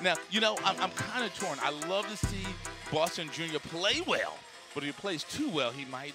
Now, you know, I'm kind of torn. I love to see Boston Jr. play well, but if he plays too well, he might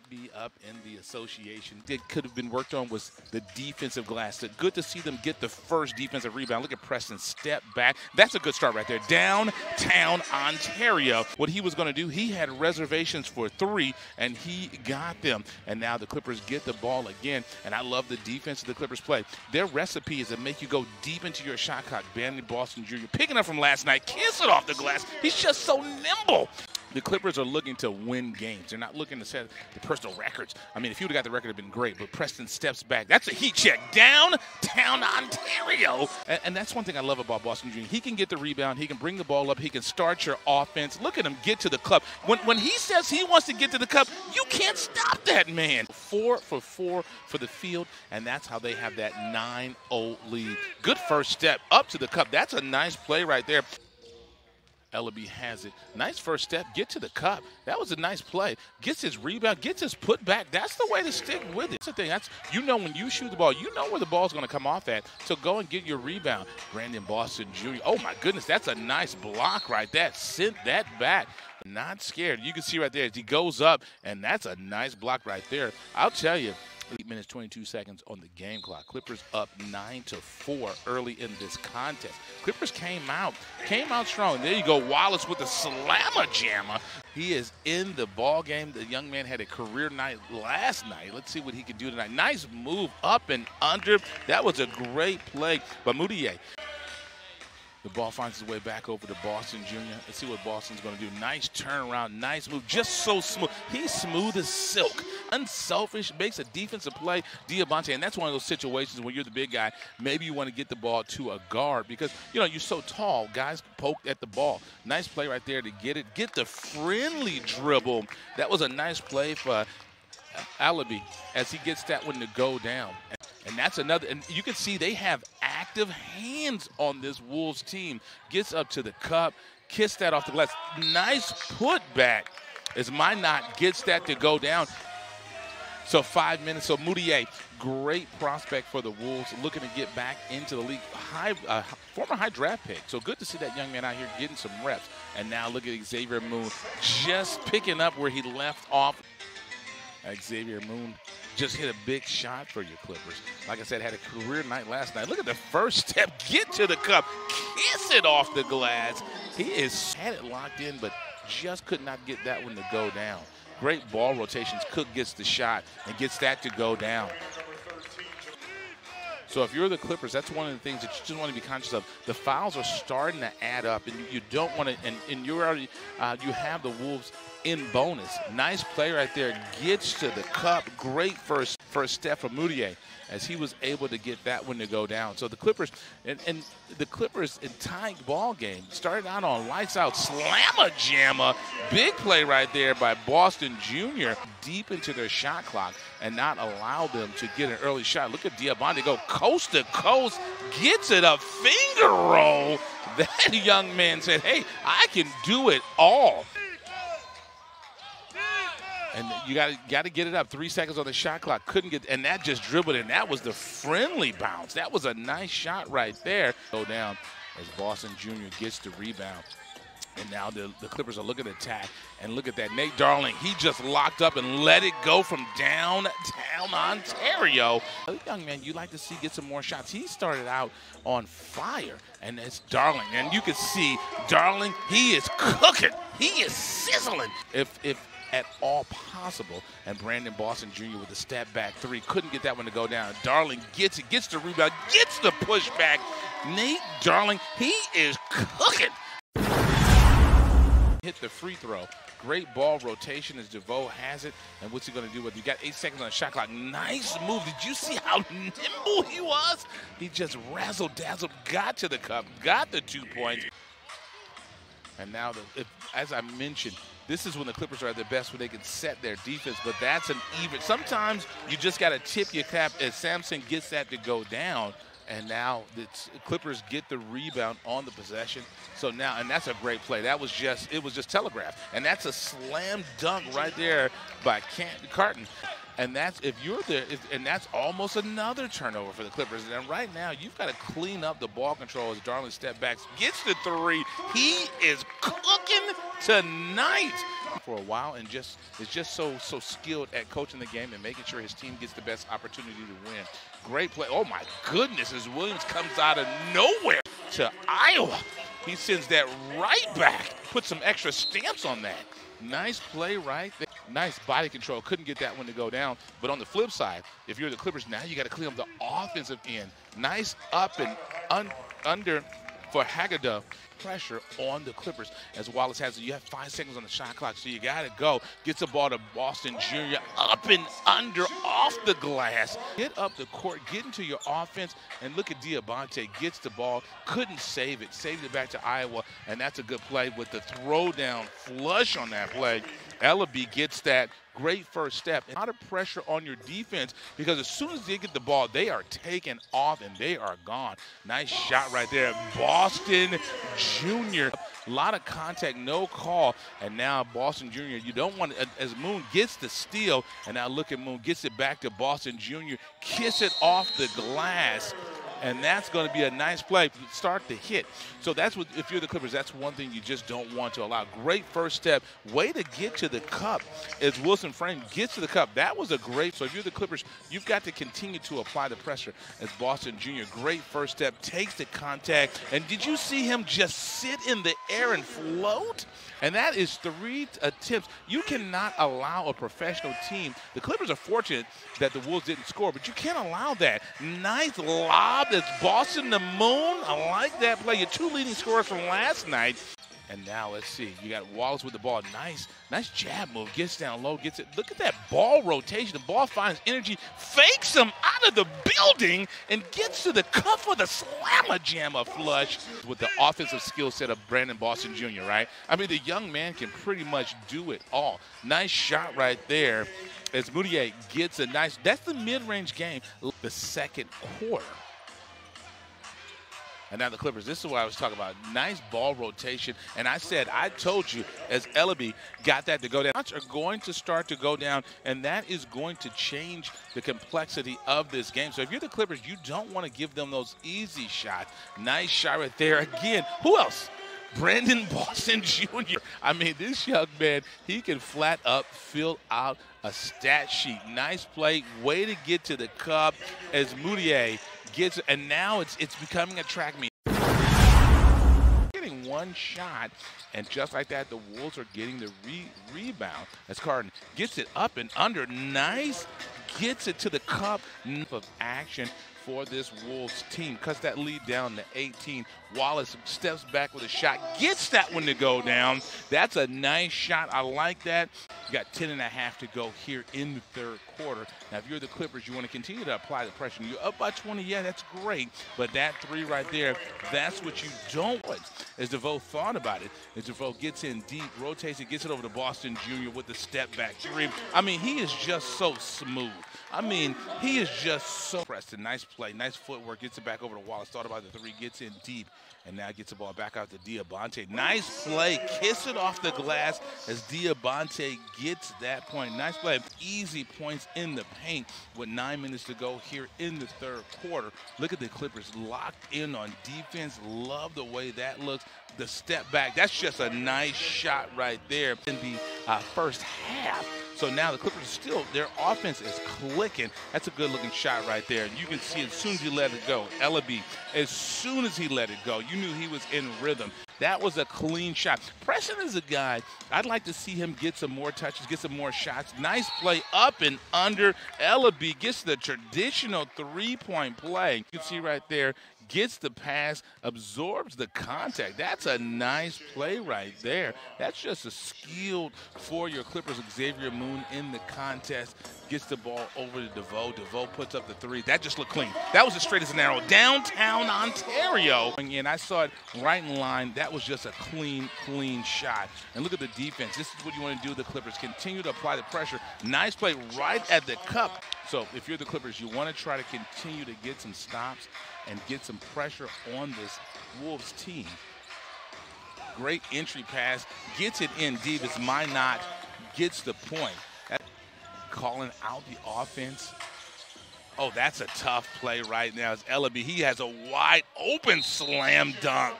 be up in the association. That could have been worked on was the defensive glass. Good to see them get the first defensive rebound. Look at Preston step back. That's a good start right there. Downtown Ontario. What he was going to do, he had reservations for three, and he got them. And now the Clippers get the ball again, and I love the defense the Clippers play. Their recipe is to make you go deep into your shot clock. Brandon Boston Jr. picking up from last night, kiss it off the glass. He's just so nimble. The Clippers are looking to win games. They're not looking to set the personal records. I mean, if he would have got the record, it would have been great. But Preston steps back. That's a heat check. Downtown Ontario. And that's one thing I love about Boston Jr. He can get the rebound. He can bring the ball up. He can start your offense. Look at him get to the cup. When he says he wants to get to the cup, you can't stop that man. 4 for 4 for the field, and that's how they have that 9-0 lead. Good first step up to the cup. That's a nice play right there. Elleby has it. Nice first step. Get to the cup. That was a nice play. Gets his rebound. Gets his putback. That's the way to stick with it. That's the thing. That's, you know, when you shoot the ball, you know where the ball's going to come off at. So go and get your rebound. Brandon Boston Jr. Oh, my goodness. That's a nice block right there. Sent that back. Not scared. You can see right there as he goes up, and that's a nice block right there. I'll tell you. 8 minutes, 22 seconds on the game clock. Clippers up 9-4 early in this contest. Clippers came out strong. There you go, Wallace with the slammer jammer. He is in the ball game. The young man had a career night last night. Let's see what he can do tonight. Nice move up and under. That was a great play by Mudiay. The ball finds its way back over to Boston Jr. Let's see what Boston's going to do. Nice turnaround, nice move, just so smooth. He's smooth as silk, unselfish, makes a defensive play. Javonte, and that's one of those situations when you're the big guy, maybe you want to get the ball to a guard because, you know, you're so tall. Guys poke at the ball. Nice play right there to get it. Get the friendly dribble. That was a nice play for Elleby as he gets that one to go down. And that's another, and you can see they have active hands on this Wolves team. Gets up to the cup, kiss that off the glass. Nice putback as Minott gets that to go down. So 5 minutes. So Mudiay, great prospect for the Wolves, looking to get back into the league. Former high draft pick. So good to see that young man out here getting some reps. And now look at Xavier Moon just picking up where he left off. Xavier Moon just hit a big shot for your Clippers. Like I said, had a career night last night. Look at the first step. Get to the cup. Kiss it off the glass. He had it locked in, but just could not get that one to go down. Great ball rotations. Cooke gets the shot and gets that to go down. So if you're the Clippers, that's one of the things that you just want to be conscious of. The fouls are starting to add up, and you don't want to. And you already you have the Wolves in bonus. Nice play right there. Gets to the cup. Great first step from Mudiay as he was able to get that one to go down. So the Clippers and the Clippers in tying ball game started out on lights out slammer jammer. Big play right there by Boston Jr. deep into their shot clock and not allow them to get an early shot. Look at Javonte go coast to coast, gets it a finger roll. That young man said, hey, I can do it all. And you got to get it up. 3 seconds on the shot clock. Couldn't get, and that just dribbled in. That was the friendly bounce. That was a nice shot right there. Go down as Boston Jr. gets the rebound. And now the Clippers are looking to attack. And look at that. Nate Darling, he just locked up and let it go from downtown Ontario. Young man, you like to see get some more shots. He started out on fire. And it's Darling. And you can see Darling, he is cooking. He is sizzling. If at all possible, and Brandon Boston Jr. with a step back three. Couldn't get that one to go down. Darling gets it, gets the rebound, gets the pushback. Nate Darling, he is cooking. Hit the free throw. Great ball rotation as DeVoe has it. And what's he going to do with it? You got 8 seconds on the shot clock. Nice move. Did you see how nimble he was? He just razzle-dazzled, got to the cup, got the 2 points. And now, as I mentioned, this is when the Clippers are at their best, when they can set their defense, but that's an even. Sometimes you just got to tip your cap as Sampson gets that to go down, and now the Clippers get the rebound on the possession. So now, and that's a great play. It was just telegraphed, and that's a slam dunk right there by Carton. And that's if you're there, and that's almost another turnover for the Clippers. And right now, you've got to clean up the ball control as Darling step backs, gets the three. He is cooking tonight for a while, and is just so skilled at coaching the game and making sure his team gets the best opportunity to win. Great play. Oh my goodness, as Williams comes out of nowhere to Iowa. He sends that right back, put some extra stamps on that. Nice play right there. Nice body control. Couldn't get that one to go down. But on the flip side, if you're the Clippers, now you got to clean up the offensive end. Nice up and under for Haggadah. Pressure on the Clippers as Wallace has it. You have 5 seconds on the shot clock, so you got to go. Gets the ball to Boston Jr. up and under off the glass. Get up the court, get into your offense, and look at Diabate. Gets the ball, couldn't save it. Saved it back to Iowa, and that's a good play with the throwdown flush on that play. Elleby gets that. Great first step. A lot of pressure on your defense because as soon as they get the ball, they are taken off and they are gone. Nice shot right there. Boston Jr. A lot of contact, no call. And now Boston Jr., you don't want to, as Moon gets the steal, and now look at Moon, gets it back to Boston Jr., kiss it off the glass. And that's going to be a nice play. Start the hit. So that's what, if you're the Clippers, that's one thing you just don't want to allow. Great first step. Way to get to the cup as Wilson Frame gets to the cup. That was a great. So if you're the Clippers, you've got to continue to apply the pressure as Boston Jr. Great first step. Takes the contact. And did you see him just sit in the air and float? And that is 3 attempts. You cannot allow a professional team. The Clippers are fortunate that the Wolves didn't score, but you can't allow that. Nice lob. That's Boston to Moon. I like that play. Your 2 leading scorers from last night. And now let's see. You got Wallace with the ball. Nice jab move. Gets down low. Gets it. Look at that ball rotation. The ball finds energy. Fakes him out of the building and gets to the cuff with a slammer-jammer flush with the offensive skill set of Brandon Boston Jr., right? I mean, the young man can pretty much do it all. Nice shot right there as Mudiay gets a nice – that's the mid-range game. The second quarter. And now the Clippers, this is what I was talking about. Nice ball rotation. And I told you, as Elleby got that to go down, shots are going to start to go down, and that is going to change the complexity of this game. So if you're the Clippers, you don't want to give them those easy shots. Nice shot right there. Again, who else? Brandon Boston Jr. I mean, this young man, he can flat up fill out a stat sheet. Nice play. Way to get to the cup as Mudiay gets, and now it's becoming a track meet. Getting one shot, and just like that, the Wolves are getting the rebound as Carton gets it up and under. Nice, gets it to the cup of action for this Wolves team. Cuts that lead down to 18. Wallace steps back with a shot, gets that one to go down. That's a nice shot. I like that. You got 10.5 to go here in the third quarter. Now, if you're the Clippers, you want to continue to apply the pressure. You're up by 20, yeah, that's great. But that 3 right there, that's what you don't want. As DeVoe thought about it, as DeVoe gets in deep, rotates it, gets it over to Boston Jr. with the step back 3. I mean, he is just so smooth. I mean, he is just so Preston. Nice play, nice footwork, gets it back over to Wallace. Thought about the 3, gets in deep, and now gets the ball back out to Diabate. Nice play, kiss it off the glass as Diabate gets that point. Nice play, easy points in the paint with 9 minutes to go here in the third quarter. Look at the Clippers locked in on defense. Love the way that looks. The step back, that's just a nice shot right there in the first half. So now the Clippers still, their offense is clicking. That's a good-looking shot right there. And you can see as soon as he let it go, Elleby, as soon as he let it go, you knew he was in rhythm. That was a clean shot. Preston is a guy, I'd like to see him get some more touches, get some more shots. Nice play up and under. Elleby gets the traditional 3-point play. You can see right there, gets the pass, absorbs the contact. That's a nice play right there. That's just a skilled for your Clippers. Xavier Moon in the contest, gets the ball over to DeVoe. DeVoe puts up the 3. That just looked clean. That was as straight as an arrow. Downtown Ontario. And I saw it right in line. That was just a clean shot. And look at the defense. This is what you want to do with the Clippers. Continue to apply the pressure. Nice play right at the cup. So if you're the Clippers, you want to try to continue to get some stops and get some pressure on this Wolves team. Great entry pass, gets it in deep as Minott gets the point. calling out the offense. Oh, that's a tough play right now. It's Elleby. He has a wide open slam dunk.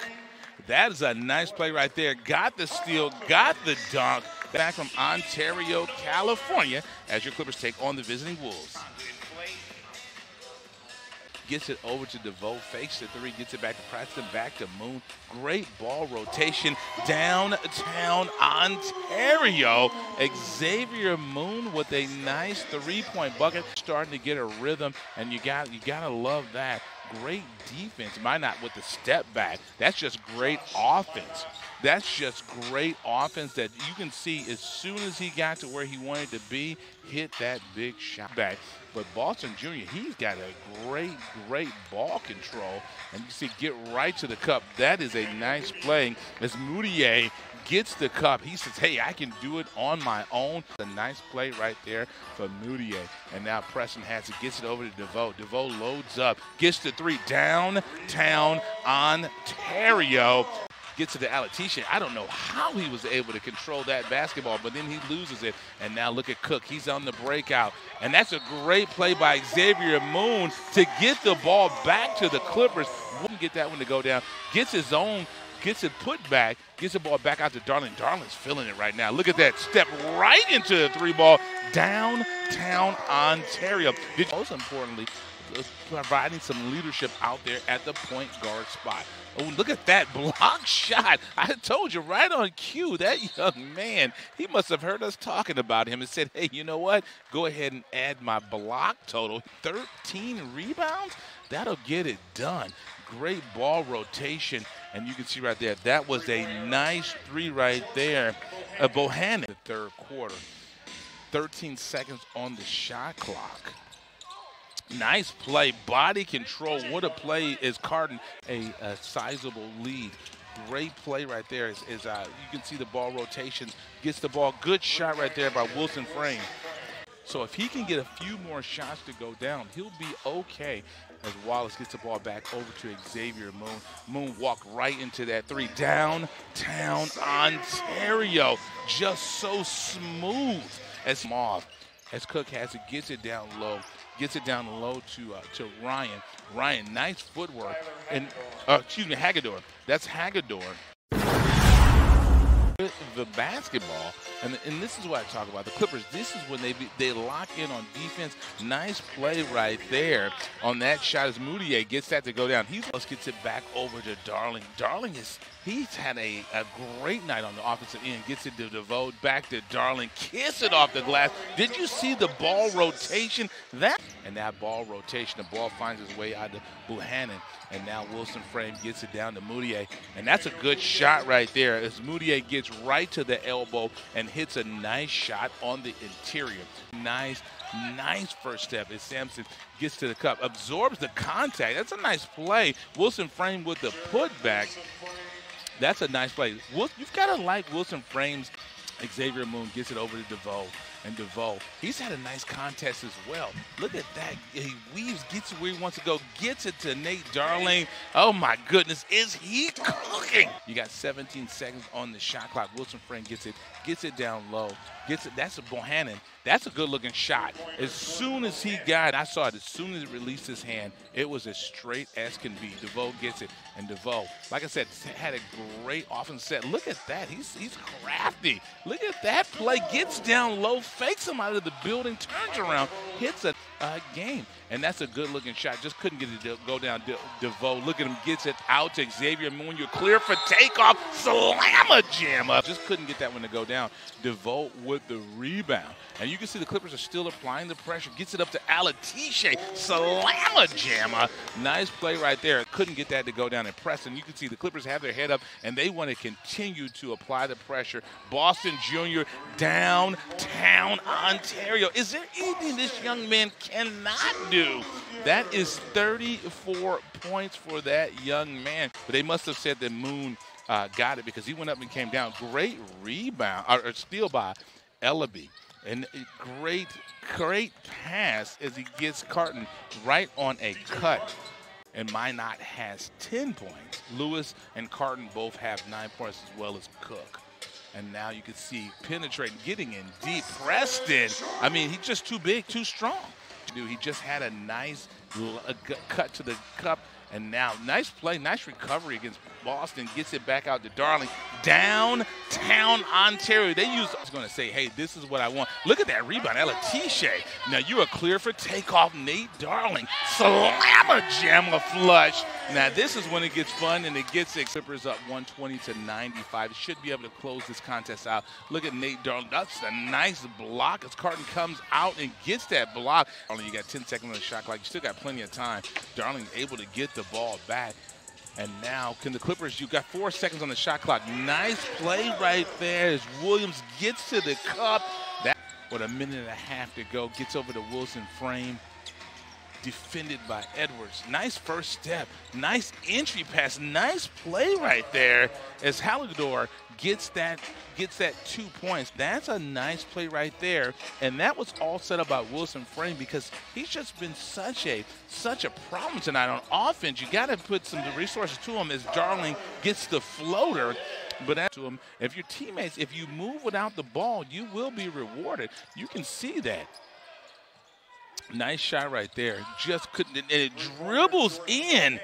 That is a nice play right there. Got the steal, got the dunk. Back from Ontario, California, as your Clippers take on the visiting Wolves. Gets it over to DeVoe, fakes the three, gets it back to Preston, back to Moon. Great ball rotation downtown Ontario. Xavier Moon with a nice three-point bucket, starting to get a rhythm, and you gotta love that. Great defense, might not with the step back. That's just great offense. That's just great offense that you can see as soon as he got to where he wanted to be, hit that big shot back. But Boston Jr., he's got a great ball control. And you see, get right to the cup. That is a nice play as Mudiay gets the cup. He says, hey, I can do it on my own. A nice play right there for Mudiay. And now Preston has it, gets it over to DeVoe. DeVoe loads up, gets the three, downtown Ontario. Gets to the Alatisha. I don't know how he was able to control that basketball, but then he loses it. And now look at Cooke. He's on the breakout. And that's a great play by Xavier Moon to get the ball back to the Clippers. Wouldn't get that one to go down. Gets his own, gets it put back, gets the ball back out to Darling. Darling's feeling it right now. Look at that. Step right into the three ball downtown Ontario. Most importantly, providing some leadership out there at the point guard spot. Oh, look at that block shot. I told you, right on cue, that young man, he must have heard us talking about him and said, hey, you know what? Go ahead and add my block total. 13 rebounds? That'll get it done. Great ball rotation. And you can see right there, that was a nice three right there. Bohannon, the third quarter. 13 seconds on the shot clock. Nice play, body control. What a play is Carton, a sizable lead. Great play right there. You can see the ball rotation, gets the ball. Good shot right there by Wilson Frame. So if he can get a few more shots to go down, he'll be okay as Wallace gets the ball back over to Xavier Moon. Moon walked right into that three. Downtown Ontario, just so smooth as Moth. As Cooke has it, gets it down low. Gets it down low to Ryan. Ryan, nice footwork. And, excuse me, Hagedorn. That's Hagedorn. The basketball, and this is what I talk about. The Clippers, this is when they lock in on defense. Nice play right there on that shot as Mudiay gets that to go down. He gets it back over to Darling. Darling he's had a great night on the offensive end. Gets it to DeVoe, back to Darling. Kiss it off the glass. Did you see the ball rotation? And that ball rotation, the ball finds its way out to Bohannon. And now Wilson Frame gets it down to Mudiay. And that's a good shot right there as Mudiay gets right to the elbow and hits a nice shot on the interior. Nice first step as Sampson gets to the cup, absorbs the contact. That's a nice play. Wilson Frame with the putback. That's a nice play. You've got to like Wilson Frame's. Xavier Moon gets it over to DeVoe. And DeVoe, he's had a nice contest as well. Look at that. He weaves, gets it where he wants to go, gets it to Nate Darling. Oh, my goodness. Is he cooking? You got 17 seconds on the shot clock. Wilson Frame gets it down low. That's a Bohannon. That's a good-looking shot. As soon as he got it, I saw it, as soon as it released his hand, it was as straight as can be. DeVoe gets it, and DeVoe, like I said, had a great offensive set. Look at that. He's crafty. Look at that play. Gets down low, fakes him out of the building, turns around, hits a game. And that's a good-looking shot. Just couldn't get it to go down. DeVoe, look at him, gets it out to Xavier Moon. You're clear for takeoff. Slamma-jamma. Just couldn't get that one to go down. DeVoe with the rebound. And you can see the Clippers are still applying the pressure. Gets it up to Alatisha. Slamma-jamma. Nice play right there. Couldn't get that to go down. And Preston, you can see the Clippers have their head up, and they want to continue to apply the pressure. Boston Jr. downtown Ontario. Is there anything this young man cannot do? That is 34 points for that young man. But they must have said that Moon got it because he went up and came down. Great rebound, or steal by Elleby. And great pass as he gets Carton right on a cut. And Minott has 10 points. Lewis and Carton both have 9 points as well as Cooke. And now you can see penetrating, getting in deep. Preston, I mean, he's just too big, too strong. He just had a nice cut to the cup. And now, nice play, nice recovery against Boston. Gets it back out to Darling. Downtown Ontario. I was going to say, hey, this is what I want. Look at that rebound, Elleby. Now you are clear for takeoff. Nate Darling. Slamma-jamma flush. Now this is when it gets fun, and it gets the Clippers up 120-95. It should be able to close this contest out. Look at Nate Darling. That's a nice block as Carton comes out and gets that block. Only you got 10 seconds on the shot clock. You still got plenty of time. Darling able to get the ball back. And now, can the Clippers, you got 4 seconds on the shot clock. Nice play right there as Williams gets to the cup. That, with a minute and a half to go, gets over the Wilson frame. Defended by Edwards. Nice first step. Nice entry pass. Nice play right there as Hallador gets that 2 points. That's a nice play right there. And that was all set up by Wilson frame because he's just been such a problem tonight on offense. You got to put some resources to him as Darling gets the floater. But to him, if your teammates, if you move without the ball, you will be rewarded. You can see that. Nice shot right there. Just couldn't, and it dribbles in.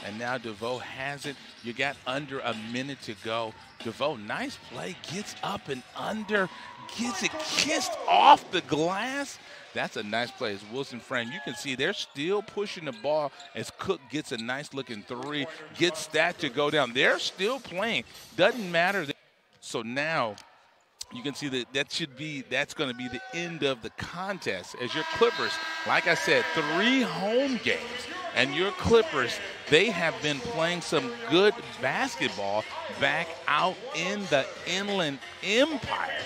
And now DeVoe has it. You got under a minute to go. DeVoe, nice play, gets up and under, gets it kissed off the glass. That's a nice play as Wilson frame. You can see they're still pushing the ball as Cooke gets a nice looking three, gets that to go down. They're still playing. Doesn't matter. So now, you can see that's going to be the end of the contest as your Clippers, like I said, 3 home games. And your Clippers, they have been playing some good basketball back out in the Inland Empire.